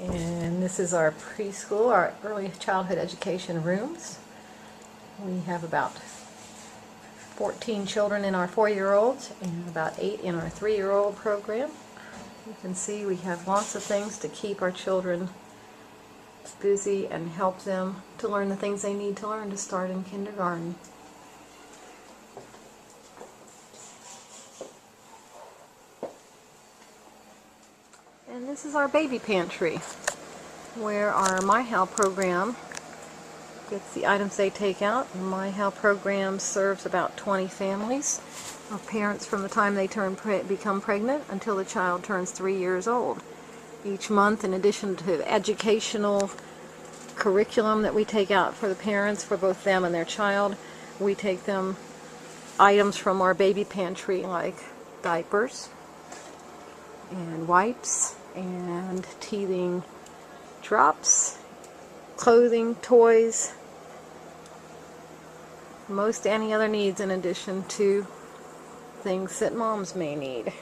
And this is our preschool, our early childhood education rooms. We have about 14 children in our 4-year-olds and about 8 in our 3-year-old program. You can see we have lots of things to keep our children busy and help them to learn the things they need to learn to start in kindergarten. And this is our baby pantry, where our MyHow program gets the items they take out. The MyHow program serves about 20 families of parents from the time they become pregnant until the child turns 3 years old. Each month, in addition to educational curriculum that we take out for the parents, for both them and their child, we take them items from our baby pantry like diapers and wipes and teething drops, clothing, toys, most any other needs in addition to things that moms may need.